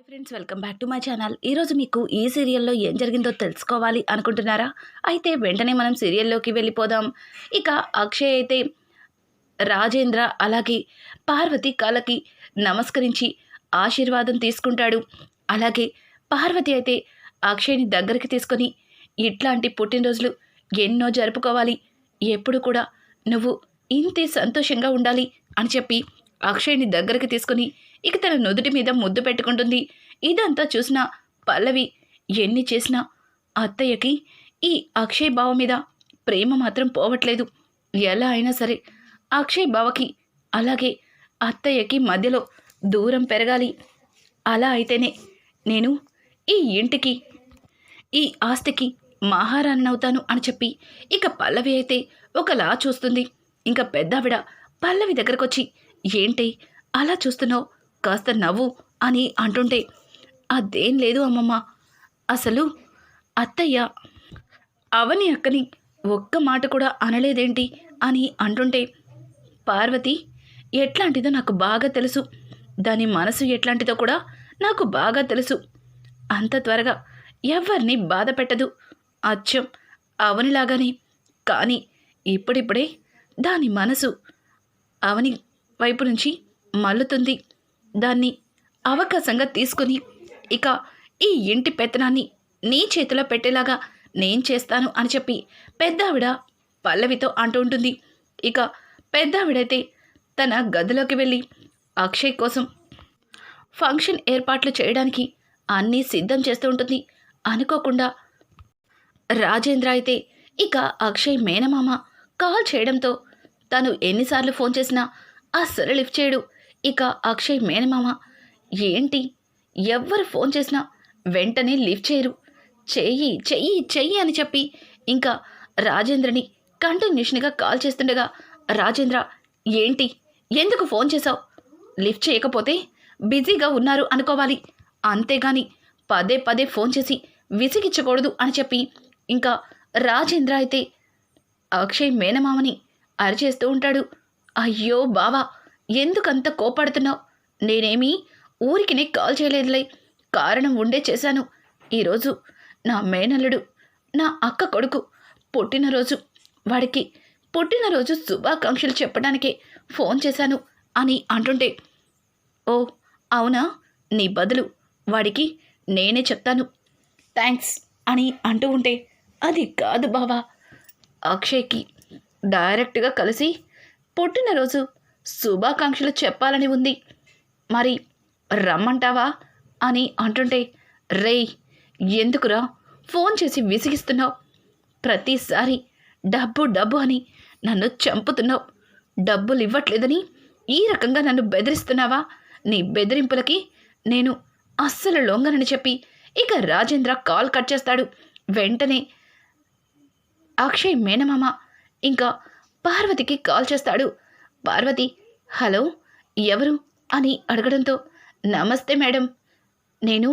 Friends, welcome back to my channel. ఈరోజు మీకు ఈ సీరియల్లో ఏం జరిగిందో తెలుసుకోవాలి అనుకుంటున్నారా? అయితే వెంటనే మనం సీరియల్లోకి వెళ్ళిపోదాం. ఇక అక్షయ్ అయితే రాజేంద్ర అలాగే పార్వతి కాళ్ళకి నమస్కరించి ఆశీర్వాదం తీసుకుంటాడు. అలాగే పార్వతి అయితే అక్షయ్ని దగ్గరికి తీసుకొని ఇట్లాంటి పుట్టినరోజులు ఎన్నో జరుపుకోవాలి, ఎప్పుడు కూడా నువ్వు ఇంతే సంతోషంగా ఉండాలి అని చెప్పి అక్షయ్ని దగ్గరికి తీసుకుని ఇక తన నుదుటి మీద ముద్దు పెట్టుకుంటుంది. ఇదంతా చూసిన పల్లవి ఎన్ని చేసినా అత్తయ్యకి ఈ అక్షయ్ బావ మీద ప్రేమ మాత్రం పోవట్లేదు. ఎలా అయినా సరే అక్షయ్ బావకి అలాగే అత్తయ్యకి మధ్యలో దూరం పెరగాలి. అలా అయితేనే నేను ఈ ఇంటికి ఈ ఆస్తికి మహారాణినవుతాను అని చెప్పి ఇక పల్లవి అయితే ఒకలా చూస్తుంది. ఇంకా పెద్దావిడ పల్లవి దగ్గరకొచ్చి, ఏంటి అలా చూస్తున్నావు, కాస్త నవ్వు అని అంటుంటే, అదేం లేదు అమ్మమ్మ, అసలు అత్తయ్య అవని అక్కని ఒక్క మాట కూడా అనలేదేంటి అని అంటుంటే, పార్వతి ఎట్లాంటిదో నాకు బాగా తెలుసు, దాని మనసు ఎట్లాంటిదో కూడా నాకు బాగా తెలుసు. అంత త్వరగా ఎవరిని బాధ పెట్టదు, అచ్చం అవనిలాగానే. కానీ ఇప్పుడిప్పుడే దాని మనసు అవని వైపు నుంచి మల్లుతుంది. దాన్ని అవకాశంగా తీసుకుని ఇక ఈ ఇంటి పెత్తనాన్ని నీ చేతిలో పెట్టేలాగా నేను చేస్తాను అని చెప్పి పెద్దావిడ పల్లవితో అంటూ ఉంటుంది. ఇక పెద్దావిడైతే తన గదిలోకి వెళ్ళి అక్షయ్ కోసం ఫంక్షన్ ఏర్పాట్లు చేయడానికి అన్నీ సిద్ధం చేస్తూ ఉంటుంది. అనుకోకుండా రాజేంద్ర అయితే ఇక అక్షయ్ మేనమామ కాల్ చేయడంతో తను ఎన్నిసార్లు ఫోన్ చేసినా అస్సలు లిఫ్ట్ చేయడు. ఇక అక్షయ్ మేనమామ ఏంటి ఎవ్వరు ఫోన్ చేసినా వెంటనే లిఫ్ట్ చేయరు, చెయ్యి చెయ్యి చెయ్యి అని చెప్పి ఇంకా రాజేంద్రని కంటిన్యూషన్గా కాల్ చేస్తుండగా, రాజేంద్ర ఏంటి ఎందుకు ఫోన్ చేశావు, లిఫ్ట్ చేయకపోతే బిజీగా ఉన్నారు అనుకోవాలి, అంతేగాని పదే పదే ఫోన్ చేసి విసిగించకూడదు అని చెప్పి ఇంకా రాజేంద్ర అయితే అక్షయ్ మేనమామని అరిచేస్తూ ఉంటాడు. అయ్యో బావా, ఎందుకంత కోపడుతున్నావు, నేనేమీ ఊరికినే కాల్ చేయలేదులే, కారణం ఉండే చేశాను. ఈరోజు నా మేనల్లుడు నా అక్క కొడుకు పుట్టినరోజు, వాడికి పుట్టినరోజు శుభాకాంక్షలు చెప్పడానికే ఫోన్ చేశాను అని అంటుంటే, ఓ అవునా, నీ బదులు వాడికి నేనే చెప్తాను, థ్యాంక్స్ అని అంటూ ఉంటే, అది కాదు బావా, అక్షయ్కి డైరెక్ట్గా కలిసి పుట్టినరోజు శుభాకాంక్షలు చెప్పాలని ఉంది, మరి రమ్మంటావా అని అంటుంటే, రేయ్ ఎందుకురా ఫోన్ చేసి విసిగిస్తున్నావు, ప్రతిసారి డబ్బు డబ్బు అని నన్ను చంపుతున్నావు, డబ్బులు ఇవ్వట్లేదని ఈ రకంగా నన్ను బెదిరిస్తున్నావా, నీ బెదిరింపులకి నేను అస్సలు లొంగనని చెప్పి ఇక రాజేంద్ర కాల్ కట్ చేస్తాడు. వెంటనే అక్షయ్ మేనమామ ఇంకా పార్వతికి కాల్ చేస్తాడు. పార్వతి హలో ఎవరు అని అడగడంతో, నమస్తే మేడం, నేను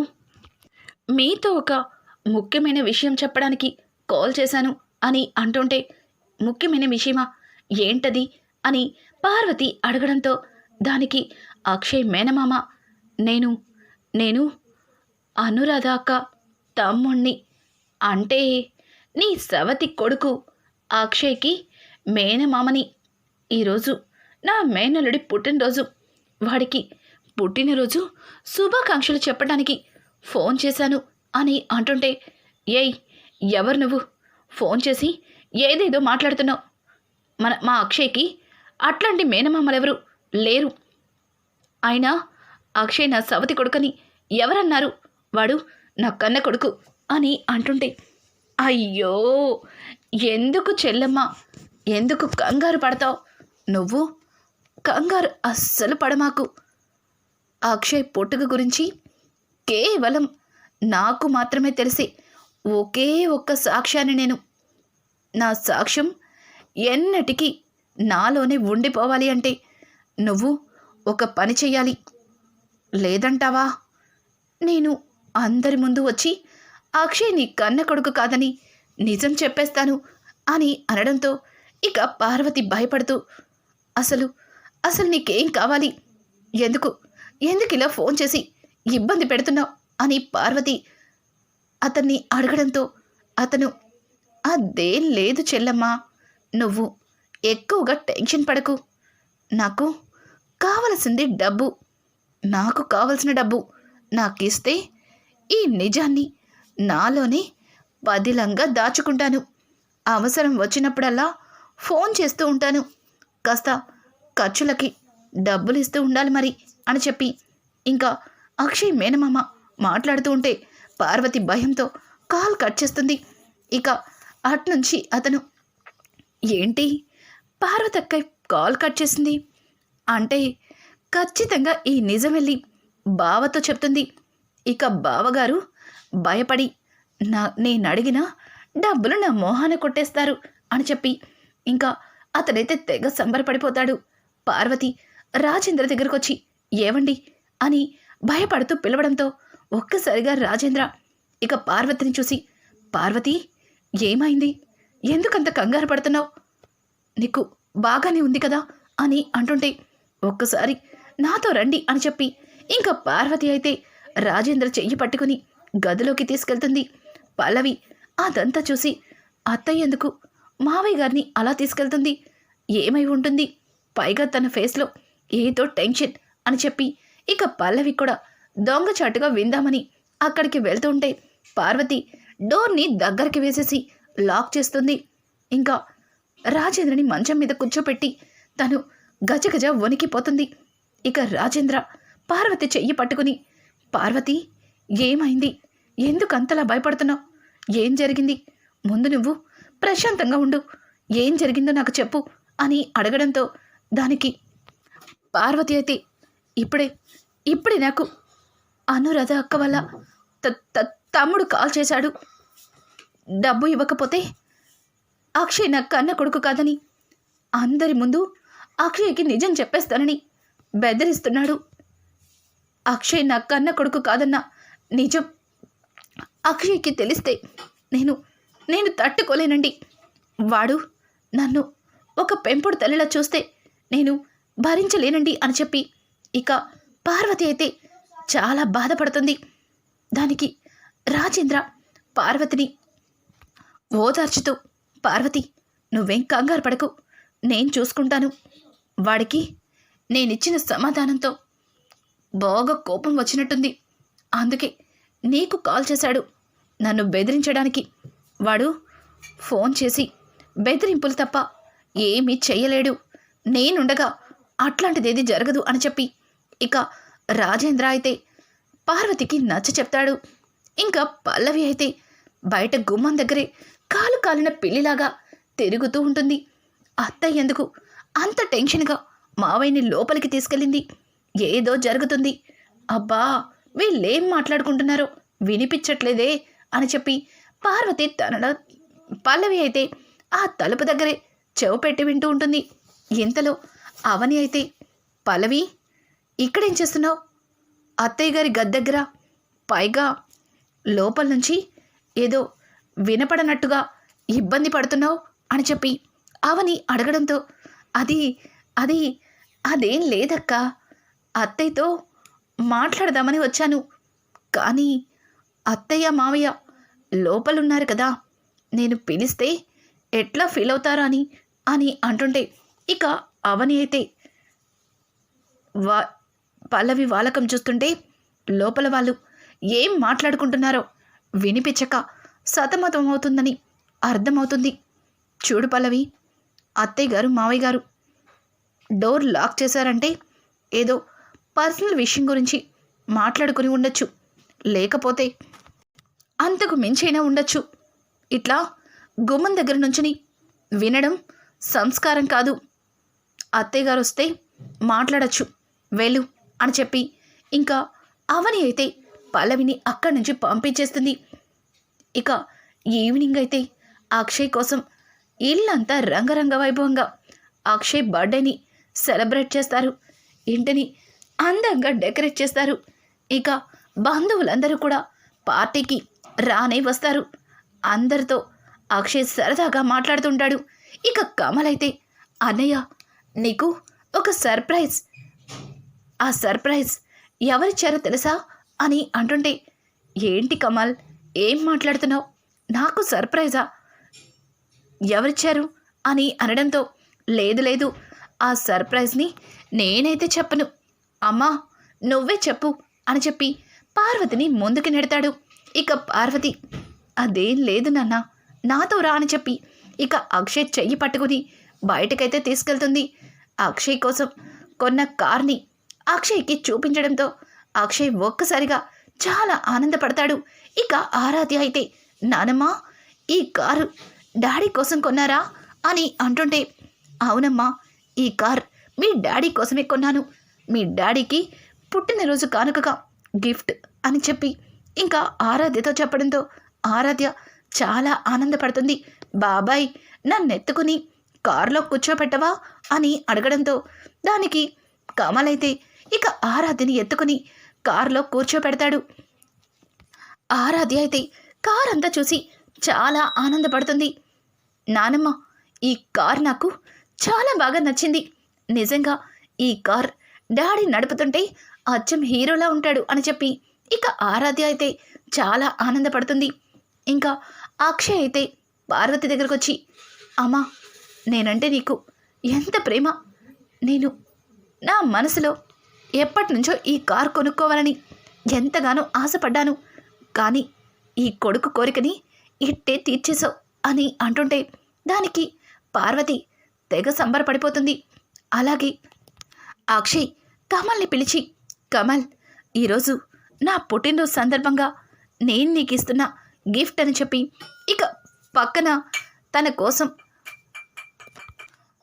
మీతో ఒక ముఖ్యమైన విషయం చెప్పడానికి కాల్ చేశాను అని అంటుంటే, ముఖ్యమైన విషయమా, ఏంటది అని పార్వతి అడగడంతో దానికి అక్షయ్ మేనమామ, నేను అనురాధ అక్క తమ్ముణ్ణి, అంటే నీ సవతి కొడుకు అక్షయ్కి మేనమామని. ఈరోజు నా మేనల్లుడి పుట్టినరోజు, వాడికి పుట్టినరోజు శుభాకాంక్షలు చెప్పడానికి ఫోన్ చేశాను అని అంటుంటే, ఏయ్ ఎవరు నువ్వు, ఫోన్ చేసి ఏదేదో మాట్లాడుతున్నావు, మా అక్షయ్కి అట్లాంటి మేనమామలెవరు లేరు, అయినా అక్షయ్ నా సవతి కొడుకని ఎవరన్నారు, వాడు నా కన్న కొడుకు అని అంటుంటే, అయ్యో ఎందుకు చెల్లమ్మ, ఎందుకు కంగారు పడతావు, నువ్వు కంగారు అస్సలు పడమాకు, అక్షయ్ పుట్టుక గురించి కేవలం నాకు మాత్రమే తెలిసి ఒకే ఒక్క సాక్ష్యాన్ని నేను, నా సాక్ష్యం ఎన్నటికీ నాలోనే ఉండిపోవాలి అంటే నువ్వు ఒక పని చెయ్యాలి, లేదంటావా నేను అందరి ముందు వచ్చి అక్షయ్ నీ కన్న కొడుకు కాదని నిజం చెప్పేస్తాను అని అనడంతో ఇక పార్వతి భయపడుతూ, అసలు నీకేం కావాలి, ఎందుకు ఇలా ఫోన్ చేసి ఇబ్బంది పెడుతున్నావు అని పార్వతి అతన్ని అడగడంతో అతను అదేం లేదు చెల్లమ్మా, నువ్వు ఎక్కువగా టెన్షన్ పడకు. నాకు కావలసింది డబ్బు. నాకు కావలసిన డబ్బు నాకిస్తే ఈ నిజాన్ని నాలోనే పదిలంగా దాచుకుంటాను. అవసరం వచ్చినప్పుడల్లా ఫోన్ చేస్తూ ఉంటాను. కాస్త ఖర్చులకి డబ్బులు ఇస్తూ ఉండాలి మరి అని చెప్పి ఇంకా అక్షయ్ మేనమామ మాట్లాడుతూ ఉంటే పార్వతి భయంతో కాల్ కట్ చేస్తుంది. ఇక అట్నుంచి అతను ఏంటి పార్వతి అక్క కాల్ కట్ చేసింది అంటే ఖచ్చితంగా ఈ నిజం వెళ్ళి బావతో చెప్తుంది. ఇక బావగారు భయపడి నేను అడిగిన డబ్బులు నా మోహాన కొట్టేస్తారు అని చెప్పి ఇంకా అతనైతే తెగ సంబరపడిపోతాడు. పార్వతి రాజేంద్ర దగ్గరకు వచ్చి ఏవండి అని భయపడుతూ పిలవడంతో ఒక్కసారిగా రాజేంద్ర ఇక పార్వతిని చూసి, పార్వతి ఏమైంది, ఎందుకంత కంగారు పడుతున్నావు, నీకు బాగానే ఉంది కదా అని అంటుంటే ఒక్కసారి నాతో రండి అని చెప్పి ఇంకా పార్వతి అయితే రాజేంద్ర చెయ్యి పట్టుకుని గదిలోకి తీసుకెళ్తుంది. పల్లవి అదంతా చూసి అత్తయ్య ఎందుకు మావయ్య గారిని అలా తీసుకెళ్తుంది, ఏమై ఉంటుంది, పైగా తన ఫేస్లో ఏదో టెన్షన్ అని చెప్పి ఇక పల్లవి కూడా దొంగచాటుగా విందామని అక్కడికి వెళ్తూ ఉంటే పార్వతి డోర్ని దగ్గరికి వేసేసి లాక్ చేస్తుంది. ఇంకా రాజేంద్రని మంచం మీద కూర్చోపెట్టి తను గజగజ వణికిపోతుంది. ఇక రాజేంద్ర పార్వతి చెయ్యి పట్టుకుని, పార్వతి ఏమైంది, ఎందుకంతలా భయపడుతున్నావు, ఏం జరిగింది, ముందు నువ్వు ప్రశాంతంగా ఉండు, ఏం జరిగిందో నాకు చెప్పు అని అడగడంతో దానికి పార్వతి అయితే ఇప్పుడే నాకు అనురాధ అక్క వల్ల తమ్ముడు కాల్ చేశాడు, డబ్బు ఇవ్వకపోతే అక్షయ్ నా కన్న కొడుకు కాదని అందరి ముందు అక్షయ్కి నిజం చెప్పేస్తానని బెదిరిస్తున్నాడు. అక్షయ్ నా కన్న కొడుకు కాదన్న నిజం అక్షయ్కి తెలిస్తే నేను తట్టుకోలేనండి. వాడు నన్ను ఒక పెంపుడు తల్లిలా చూస్తే నేను భరించలేనండి అని చెప్పి ఇక పార్వతి అయితే చాలా బాధపడుతుంది. దానికి రాజేంద్ర పార్వతిని ఓదార్చుతూ, పార్వతి నువ్వేం కంగారు పడకు, నేను చూసుకుంటాను, వాడికి నేనిచ్చిన సమాధానంతో బాగా కోపం వచ్చినట్టుంది, అందుకే నీకు కాల్ చేశాడు నన్ను బెదిరించడానికి. వాడు ఫోన్ చేసి బెదిరింపులు తప్ప ఏమీ చెయ్యలేడు, నేనుండగా అట్లాంటిదేది జరగదు అని చెప్పి ఇక రాజేంద్ర అయితే పార్వతికి నచ్చ చెప్తాడు. ఇంకా పల్లవి అయితే బయట గుమ్మం దగ్గరే కాలు కాలిన పిల్లిలాగా తిరుగుతూ ఉంటుంది. అత్తయ్య ఎందుకు అంత టెన్షన్గా మావయ్యని లోపలికి తీసుకెళ్ళింది, ఏదో జరుగుతుంది, అబ్బా వీళ్ళేం మాట్లాడుకుంటున్నారో వినిపించట్లేదే అని చెప్పి పార్వతి తనలో పల్లవి అయితే ఆ తలుపు దగ్గరే చెవు పెట్టి వింటూ ఉంటుంది. ఇంతలో అవని అయితే, పల్లవి ఇక్కడేం చేస్తున్నావు, అత్తయ్య గారి గది దగ్గర, పైగా లోపల నుంచి ఏదో వినపడనట్టుగా ఇబ్బంది పడుతున్నావు అని చెప్పి అవని అడగడంతో అదేం లేదక్క, అత్తయ్యతో మాట్లాడదామని వచ్చాను, కానీ అత్తయ్య మావయ్య లోపలున్నారు కదా, నేను పిలిస్తే ఎట్లా ఫీల్ అవుతారా అని అంటుంటే ఇక అవని అయితే పల్లవి వాలకం చూస్తుంటే లోపల వాళ్ళు ఏం మాట్లాడుకుంటున్నారో వినిపించక సతమతం అవుతుందని అర్థమవుతుంది. చూడు పల్లవి, అత్తయ్య గారు మావయ్య గారు డోర్ లాక్ చేశారంటే ఏదో పర్సనల్ విషయం గురించి మాట్లాడుకుని ఉండొచ్చు, లేకపోతే అంతకు మించైనా ఉండొచ్చు. ఇట్లా గుమ్మం దగ్గర నుంచుని వినడం సంస్కారం కాదు, అత్తయ్య గారు వస్తే మాట్లాడచ్చు, వెళ్ళు అని చెప్పి ఇంకా అవని అయితే పల్లవిని అక్కడి నుంచి పంపించేస్తుంది. ఇక ఈవినింగ్ అయితే అక్షయ్ కోసం ఇల్లంతా రంగరంగ వైభవంగా అక్షయ్ బర్త్డేని సెలబ్రేట్ చేస్తారు, ఇంటిని అందంగా డెకరేట్ చేస్తారు. ఇక బంధువులందరూ కూడా పార్టీకి రానే వస్తారు. అందరితో అక్షయ్ సరదాగా మాట్లాడుతుంటాడు. ఇక కమల్ అయితే, అన్నయ్య నీకు ఒక సర్ప్రైజ్, ఆ సర్ప్రైజ్ ఎవరిచ్చారో తెలుసా అని అంటుంటే, ఏంటి కమల్, ఏం మాట్లాడుతున్నావు? నాకు సర్ప్రైజా? ఎవరిచ్చారు అని అనడంతో, లేదు లేదు, ఆ సర్ప్రైజ్ని నేనైతే చెప్పను, అమ్మా నువ్వే చెప్పు అని చెప్పి పార్వతిని ముందుకు నెడతాడు. ఇక పార్వతి, అదేం లేదు నాన్న, నాతో రా అని చెప్పి ఇక అక్షయ్ చెయ్యి పట్టుకుని బయటకైతే తీసుకెళ్తుంది. అక్షయ్ కోసం కొన్న కార్ని అక్షయ్కి చూపించడంతో అక్షయ్ ఒక్కసారిగా చాలా ఆనందపడతాడు. ఇక ఆరాధ్య అయితే, నానమ్మా ఈ కారు డాడీ కోసం కొన్నారా అని అంటుంటే, అవునమ్మా, ఈ కార్ మీ డాడీ కోసమే కొన్నాను, మీ డాడీకి పుట్టినరోజు కానుకగా గిఫ్ట్ అని చెప్పి ఇంకా ఆరాధ్యతో చెప్పడంతో ఆరాధ్య చాలా ఆనందపడుతుంది. బాబాయ్ నన్నెత్తుకుని కారులో కూర్చోపెట్టవా అని అడగడంతో దానికి కమల్ అయితే ఇక ఆరాధ్యని ఎత్తుకుని కారులో కూర్చోపెడతాడు. ఆరాధ్య అయితే కార్ అంతా చూసి చాలా ఆనందపడుతుంది. నానమ్మ, ఈ కార్ నాకు చాలా బాగా నచ్చింది, నిజంగా ఈ కార్ డాడీ నడుపుతుంటే అచ్చం హీరోలా ఉంటాడు అని చెప్పి ఇక ఆరాధ్య అయితే చాలా ఆనందపడుతుంది. ఇంకా అక్షయ్ అయితే పార్వతి దగ్గరకు వచ్చి, అమ్మా నేనంటే నీకు ఎంత ప్రేమ, నేను నా మనసులో ఎప్పటి నుంచో ఈ కార్ కొనుక్కోవాలని ఎంతగానో ఆశపడ్డాను, కానీ ఈ కొడుకు కోరికని ఇట్టే తీర్చేశావు అని అంటుంటే దానికి పార్వతి తెగ సంబరపడిపోతుంది. అలాగే అక్షయ్ కమల్ని పిలిచి, కమల్, ఈరోజు నా పుట్టినరోజు సందర్భంగా నేను నీకు ఇస్తున్న గిఫ్ట్ అని చెప్పి ఇక పక్కన తన కోసం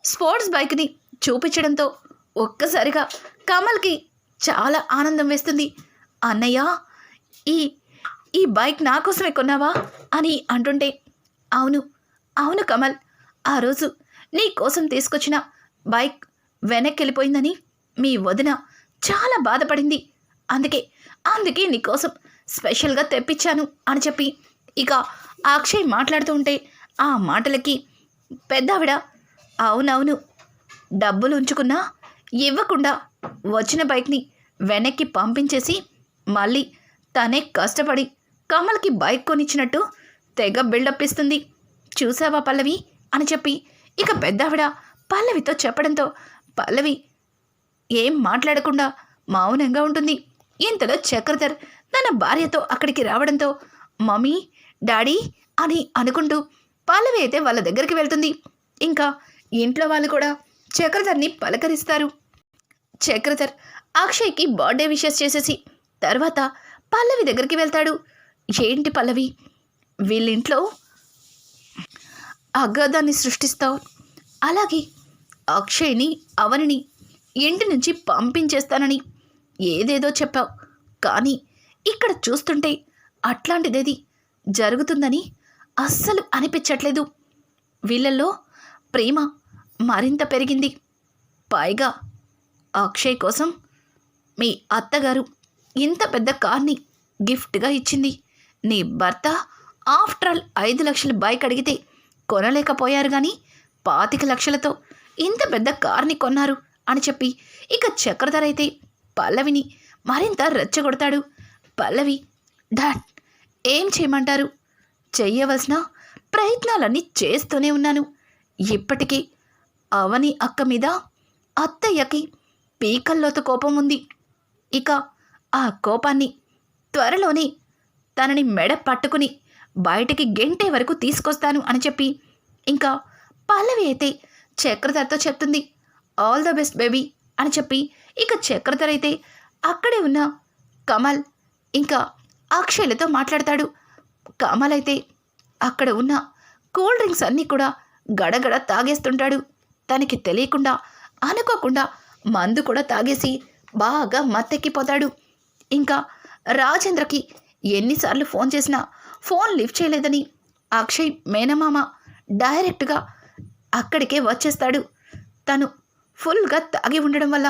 స్పోర్ట్స్ బైక్ని చూపించడంతో ఒక్కసారిగా కమల్కి చాలా ఆనందం వేస్తుంది. అన్నయ్య, ఈ ఈ బైక్ నా కోసమే కొన్నావా అని అంటుంటే, అవును అవును కమల్, ఆ రోజు నీ కోసం తీసుకొచ్చిన బైక్ వెనక్కి వెళ్ళిపోయిందని మీ వదిన చాలా బాధపడింది, అందుకే నీకోసం స్పెషల్గా తెప్పించాను అని చెప్పి ఇక అక్షయ్ మాట్లాడుతూ ఉంటే ఆ మాటలకి పెద్దావిడ, అవునవును, డబ్బులు ఉంచుకున్నా ఇవ్వకుండా వచ్చిన బైక్ని వెనక్కి పంపించేసి మళ్ళీ తనే కష్టపడి కమల్కి బైక్ కొనిచ్చినట్టు తెగ బిల్డప్ ఇస్తుంది, చూసావా పల్లవి అని చెప్పి ఇక పెద్దావిడ పల్లవితో చెప్పడంతో పల్లవి ఏం మాట్లాడకుండా మౌనంగా ఉంటుంది. ఇంతలో చక్రధర్ తన భార్యతో అక్కడికి రావడంతో, మమ్మీ డాడీ అని అనుకుంటూ పల్లవి అయితే వాళ్ళ దగ్గరికి వెళ్తుంది. ఇంకా ఇంట్లో వాళ్ళు కూడా చక్రధర్ని పలకరిస్తారు. చక్రధర్ అక్షయ్కి బర్త్డే విషెస్ చేసేసి తర్వాత పల్లవి దగ్గరికి వెళ్తాడు. ఏంటి పల్లవి, వీళ్ళింట్లో అగాధాన్ని సృష్టిస్తావు, అలాగే అక్షయ్ని అవనిని ఇంటి నుంచి పంపించేస్తానని ఏదేదో చెప్పావు, కానీ ఇక్కడ చూస్తుంటే అట్లాంటిదేది జరుగుతుందని అస్సలు అనిపించట్లేదు. వీళ్ళల్లో ప్రేమ మరింత పెరిగింది. పైగా అక్షయ్ కోసం మీ అత్తగారు ఇంత పెద్ద కార్ని గిఫ్ట్గా ఇచ్చింది. నీ భర్త ఆఫ్టర్ ఆల్ 5 లక్షల బైక్ అడిగితే కొనలేకపోయారు, కానీ 25 లక్షలతో ఇంత పెద్ద కార్ని కొన్నారు అని చెప్పి ఇక చక్రధర్ అయితే పల్లవిని మరింత రెచ్చగొడతాడు. పల్లవి, డాడ్ ఏం చేయమంటారు, చెయ్యవలసిన ప్రయత్నాలన్నీ చేస్తూనే ఉన్నాను. ఇప్పటికీ అవని అక్క మీద అత్తయ్యకి పీకల్లోత కోపం ఉంది. ఇక ఆ కోపాన్ని త్వరలోనే తనని మెడ పట్టుకుని బయటికి గెంటే వరకు తీసుకొస్తాను అని చెప్పి ఇంకా పల్లవి అయితే చక్రధర్తో చెప్తుంది. ఆల్ ద బెస్ట్ బేబీ అని చెప్పి ఇక చక్రధర్ అయితే అక్కడే ఉన్న కమల్ ఇంకా అక్షయ్లతో మాట్లాడతాడు. కమల్ అయితే అక్కడ ఉన్న కూల్ డ్రింక్స్ అన్నీ కూడా గడగడ తాగేస్తుంటాడు. తనకి తెలియకుండా అనుకోకుండా మందు కూడా తాగేసి బాగా మత్తెక్కిపోతాడు. ఇంకా రాజేంద్రకి ఎన్నిసార్లు ఫోన్ చేసినా ఫోన్ లిఫ్ట్ చేయలేదని అక్షయ్ మేనమామ డైరెక్ట్గా అక్కడికే వచ్చేస్తాడు. తను ఫుల్గా తాగి ఉండడం వల్ల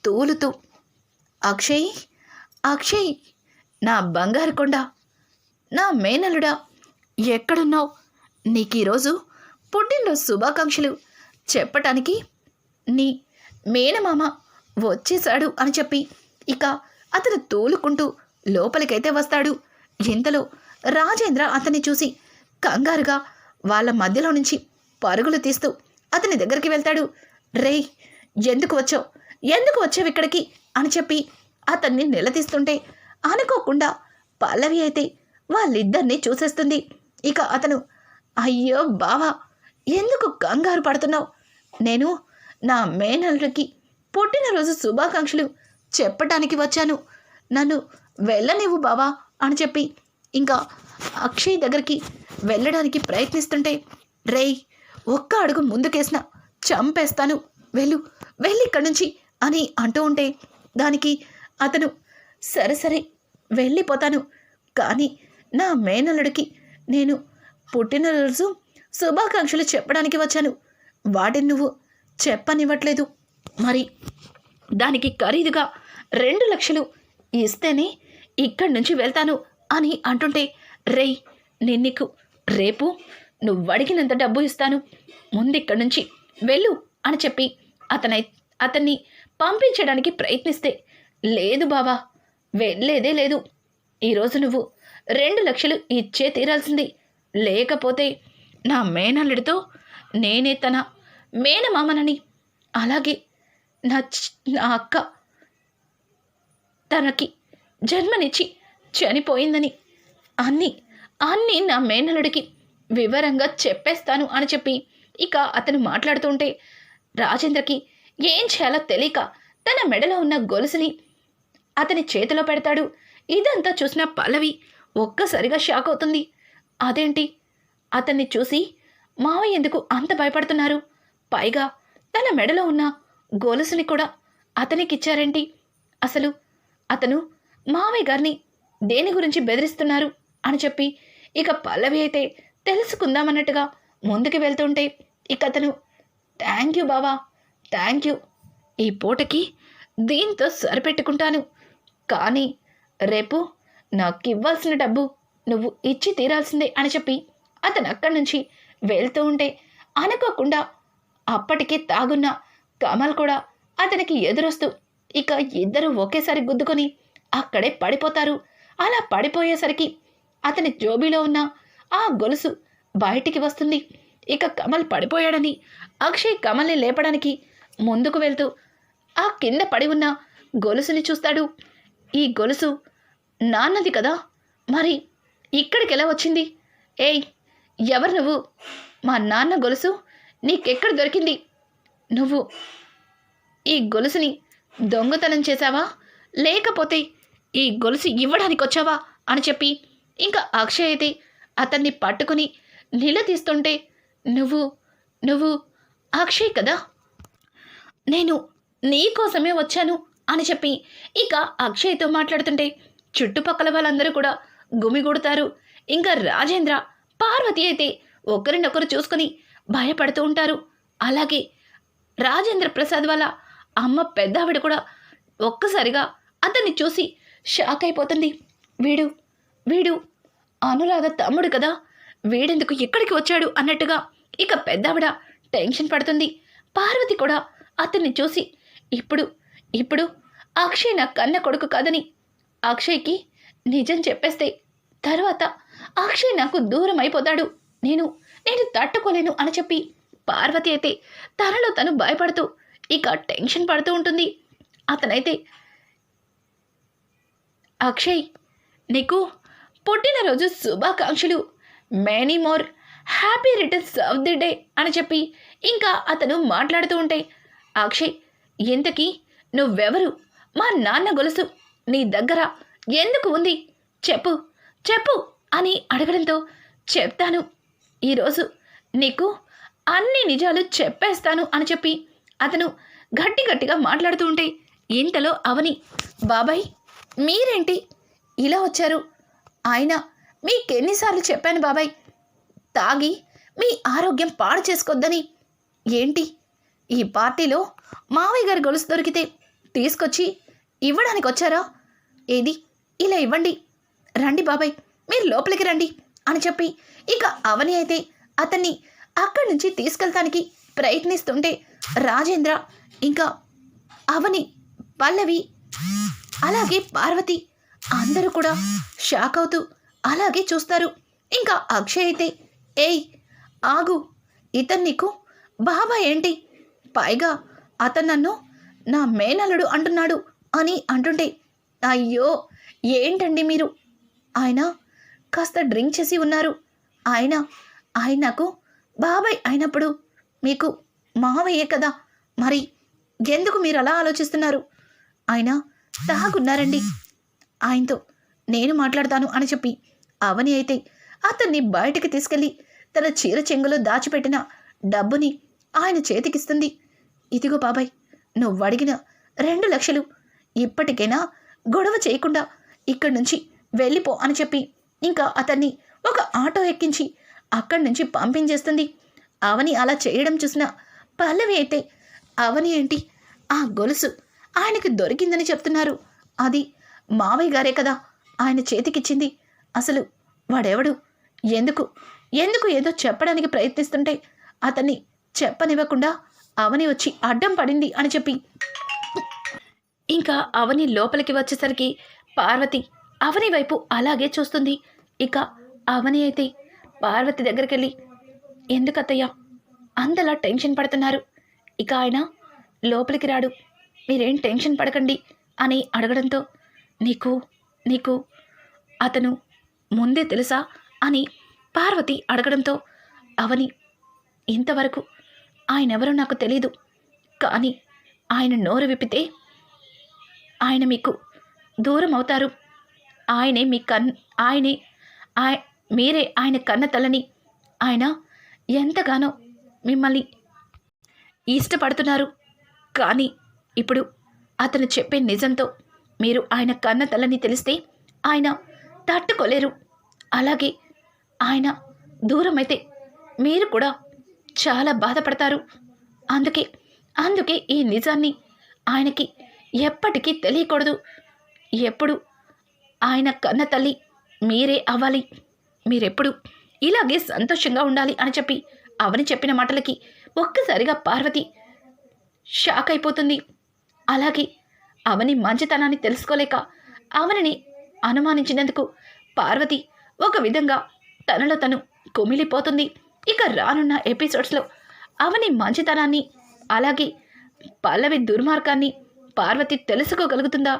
తూలుతూ, అక్షయ్ అక్షయ్, నా బంగారు కొండ, నా మేనలుడా, ఎక్కడున్నావు? నీకు ఈరోజు పుట్టినరోజు శుభాకాంక్షలు చెప్పటానికి నీ మేనమామ వచ్చేశాడు అని చెప్పి ఇక అతను తూలుకుంటూ లోపలికైతే వస్తాడు. ఇంతలో రాజేంద్ర అతన్ని చూసి కంగారుగా వాళ్ళ మధ్యలో నుంచి పరుగులు తీస్తూ అతని దగ్గరికి వెళ్తాడు. రేయ్, ఎందుకు వచ్చావు ఇక్కడికి అని చెప్పి అతన్ని నిలదీస్తుంటే అనుకోకుండా పల్లవి అయితే వాళ్ళిద్దరినీ చూసేస్తుంది. ఇక అతను, అయ్యో బావా, ఎందుకు కంగారు పడుతున్నావు? నేను నా మేనల్లుడికి పుట్టినరోజు శుభాకాంక్షలు చెప్పటానికి వచ్చాను, నన్ను వెళ్ళనివ్వు బావా అని చెప్పి ఇంకా అక్షయ్ దగ్గరికి వెళ్ళడానికి ప్రయత్నిస్తుంటే, రేయ్, ఒక్క అడుగు ముందుకేసిన చంపేస్తాను, వెళ్ళి ఇక్కడి నుంచి అని అంటూ ఉంటే దానికి అతను, సరే వెళ్ళిపోతాను, కానీ నా మేనల్లుడికి నేను పుట్టినరోజు శుభాకాంక్షలు చెప్పడానికి వచ్చాను, వాటిని నువ్వు చెప్పనివ్వట్లేదు, మరి దానికి ఖరీదుగా 2 లక్షలు ఇస్తేనే ఇక్కడి నుంచి వెళ్తాను అని అంటుంటే, రేయ్, నీకు రేపు నువ్వు అడిగినంత డబ్బు ఇస్తాను, ముందిక్కడి నుంచి వెళ్ళు అని చెప్పి అతన్ని పంపించడానికి ప్రయత్నిస్తే, లేదు బావా, వెళ్ళేదే లేదు, ఈరోజు నువ్వు 2 లక్షలు ఇచ్చే తీరాల్సింది, లేకపోతే నా మేనల్లుడితో నేనే తన మేనమామనని, అలాగే నా అక్క తనకి జన్మనిచ్చి చనిపోయిందని అన్నీ నా మేనల్లుడికి వివరంగా చెప్పేస్తాను అని చెప్పి ఇక అతను మాట్లాడుతుంటే రాజేంద్రకి ఏం చేయాలో తెలియక తన మెడలో ఉన్న గొలుసుని అతని చేతిలో పెడతాడు. ఇదంతా చూసిన పల్లవి ఒక్కసారిగా షాక్ అవుతుంది. అదేంటి, అతన్ని చూసి మావయ్య ఎందుకు అంత భయపడుతున్నారు? పైగా తన మెడలో ఉన్న గొలుసుని కూడా అతనికిచ్చారేంటి? అసలు అతను మావయ్య గారిని దేని గురించి బెదిరిస్తున్నారు అని చెప్పి ఇక పల్లవి అయితే తెలుసుకుందామన్నట్టుగా ముందుకు వెళ్తుంటే ఇక అతను, థ్యాంక్ యూ బావా, థ్యాంక్ యూ, ఈ పూటకి దీంతో సరిపెట్టుకుంటాను, కానీ రేపు నాకు ఇవ్వాల్సిన డబ్బు నువ్వు ఇచ్చి తీరాల్సిందే అని చెప్పి అతను అక్కడి నుంచి వెళ్తూ ఉంటే అనుకోకుండా అప్పటికే తాగున్న కమల్ కూడా అతనికి ఎదురొస్తూ ఇక ఇద్దరు ఒకేసారి గుద్దుకొని అక్కడే పడిపోతారు. అలా పడిపోయేసరికి అతని జోబీలో ఉన్న ఆ గొలుసు బయటికి వస్తుంది. ఇక కమల్ పడిపోయాడని అక్షయ్ కమల్ని లేపడానికి ముందుకు వెళ్తూ ఆ కింద పడి ఉన్న గొలుసుని చూస్తాడు. ఈ గొలుసు నాన్నది కదా, మరి ఇక్కడికి ఎలా వచ్చింది? ఏయ్, ఎవరు నువ్వు? మా నాన్న గొలుసు నీకెక్కడ దొరికింది? నువ్వు ఈ గొలుసుని దొంగతనం చేశావా, లేకపోతే ఈ గొలుసు ఇవ్వడానికి వచ్చావా అని చెప్పి ఇంకా అక్షయ్ అయితే అతన్ని పట్టుకుని నిలదీస్తుంటే, నువ్వు అక్షయ్ కదా, నేను నీకోసమే వచ్చాను అని చెప్పి ఇక అక్షయ్తో మాట్లాడుతుంటే చుట్టుపక్కల వాళ్ళందరూ కూడా గుమిగూడుతారు. ఇంకా రాజేంద్ర, పార్వతి అయితే ఒకరినొకరు చూసుకుని భయపడుతూ ఉంటారు. అలాగే రాజేంద్ర ప్రసాద్ వాళ్ళ అమ్మ పెద్దావిడ కూడా ఒక్కసారిగా అతన్ని చూసి షాక్ అయిపోతుంది. వీడు అనురాధ తమ్ముడు కదా, వీడెందుకు ఇక్కడికి వచ్చాడు అన్నట్టుగా ఇక పెద్దావిడ టెన్షన్ పడుతుంది. పార్వతి కూడా అతన్ని చూసి ఇప్పుడు అక్షయ్ నా కన్న కొడుకు కాదని అక్షయ్కి నిజం చెప్పేస్తే తర్వాత అక్షయ్ నాకు దూరం అయిపోతాడు, నేను తట్టుకోలేను అని చెప్పి పార్వతి అయితే తనలో తను భయపడుతూ ఇక టెన్షన్ పడుతూ ఉంటుంది. అతనైతే, అక్షయ్, నీకు పుట్టినరోజు శుభాకాంక్షలు, many more happy returns of the day అని చెప్పి ఇంకా అతను మాట్లాడుతూ ఉంటే, అక్షయ్, ఇంతకీ నువ్వెవరు? మా నాన్న గొలుసు నీ దగ్గర ఎందుకు ఉంది? చెప్పు అని అడగడంతో, చెప్తాను, ఈరోజు నీకు అన్ని నిజాలు చెప్పేస్తాను అని చెప్పి అతను గట్టిగా మాట్లాడుతూ ఉంటే ఇంతలో అవని, బాబాయ్, మీరేంటి ఇలా వచ్చారు? ఆయన మీకెన్నిసార్లు చెప్పాను బాబాయ్, తాగి మీ ఆరోగ్యం పాడు చేసుకోవద్దని. ఏంటి, ఈ పార్టీలో మావయ్య గారి గొలుసు దొరికితే తీసుకొచ్చి ఇవ్వడానికి వచ్చారా? ఏది, ఇలా ఇవ్వండి, రండి బాబాయ్, మీరు లోపలికి రండి అని చెప్పి ఇక అవని అయితే అతన్ని అక్కడి నుంచి తీసుకెళ్తానికి ప్రయత్నిస్తుంటే రాజేంద్ర ఇంకా అవని, పల్లవి అలాగే పార్వతి అందరూ కూడా షాక్ అవుతూ అలాగే చూస్తారు. ఇంకా అక్షయ్ అయితే, ఏయ్ ఆగు, ఇతను నీకు బాబాయ్ ఏంటి? పైగా అతను నన్ను నా మేనల్లుడు అంటున్నాడు అని అంటుంటే, అయ్యో ఏంటండి మీరు, ఆయన కాస్త డ్రింక్ చేసి ఉన్నారు. ఆయన నాకు బాబాయ్ అయినప్పుడు మీకు మావయ్యే కదా, మరి ఎందుకు మీరు అలా ఆలోచిస్తున్నారు? ఆయన తాగున్నారండి, ఆయనతో నేను మాట్లాడతాను అని చెప్పి అవని అయితే అతన్ని బయటికి తీసుకెళ్ళి తన చీర చెంగులో దాచిపెట్టిన డబ్బుని ఆయన చేతికిస్తుంది. ఇదిగో బాబాయ్, నువ్వు అడిగిన 2 లక్షలు, ఇప్పటికైనా గొడవ చేయకుండా ఇక్కడి నుంచి వెళ్ళిపో అని చెప్పి ఇంకా అతన్ని ఒక ఆటో ఎక్కించి అక్కడి నుంచి పంపించేస్తుంది. అవని అలా చేయడం చూసిన పల్లవి అయితే, అవని ఏంటి, ఆ గొలుసు ఆయనకి దొరికిందని చెప్తున్నారు, అది మావయ్య గారే కదా ఆయన చేతికిచ్చింది. అసలు వాడెవడు, ఎందుకు ఏదో చెప్పడానికి ప్రయత్నిస్తుంటే అతన్ని చెప్పనివ్వకుండా అవని వచ్చి అడ్డం పడింది అని చెప్పి ఇంకా అవని లోపలికి వచ్చేసరికి పార్వతి అవని వైపు అలాగే చూస్తుంది. ఇక అవని అయితే పార్వతి దగ్గరికి వెళ్ళి, ఎందుకత్తయ్య అంతలా టెన్షన్ పడుతున్నారు? ఇక ఆయన లోపలికి రాడు, మీరేం టెన్షన్ పడకండి అని అడగడంతో, నీకు అతను ముందే తెలుసా అని పార్వతి అడగడంతో, అవని ఇంతవరకు ఆయనెవరో నాకు తెలీదు, కానీ ఆయన నోరు విప్పితే ఆయన మీకు దూరం అవుతారు. ఆయనే మీ మీరే ఆయన కన్న తల్లని, ఆయన ఎంతగానో మిమ్మల్ని ఇష్టపడుతున్నారు. కానీ ఇప్పుడు అతను చెప్పే నిజంతో మీరు ఆయన కన్న తల్లని తెలిస్తే ఆయన తట్టుకోలేరు. అలాగే ఆయన దూరమైతే మీరు కూడా చాలా బాధపడతారు. అందుకే ఈ నిజాన్ని ఆయనకి ఎప్పటికీ తెలియకూడదు. ఎప్పుడు ఆయన కన్న తల్లి మీరే అవ్వాలి, మీరెప్పుడు ఇలాగే సంతోషంగా ఉండాలి అని చెప్పి అవని చెప్పిన మాటలకి ఒక్కసారిగా పార్వతి షాక్ అయిపోతుంది. అలాగే అవని మంచితనాన్ని తెలుసుకోలేక అవనిని అనుమానించినందుకు పార్వతి ఒక విధంగా తనలో తను కుమిలిపోతుంది. ఇక రానున్న ఎపిసోడ్స్లో అవని మంచితనాన్ని అలాగే పల్లవి దుర్మార్గాన్ని పార్వతి తెలుసుకోగలుగుతుందా?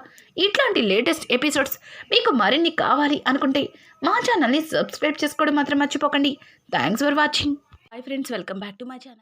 ఇట్లాంటి లేటెస్ట్ ఎపిసోడ్స్ మీకు మరిన్ని కావాలి అనుకుంటే మా ఛానల్ని సబ్స్క్రైబ్ చేసుకోవడం మాత్రం మర్చిపోకండి. Thanks for watching. Hi friends, welcome back to my channel.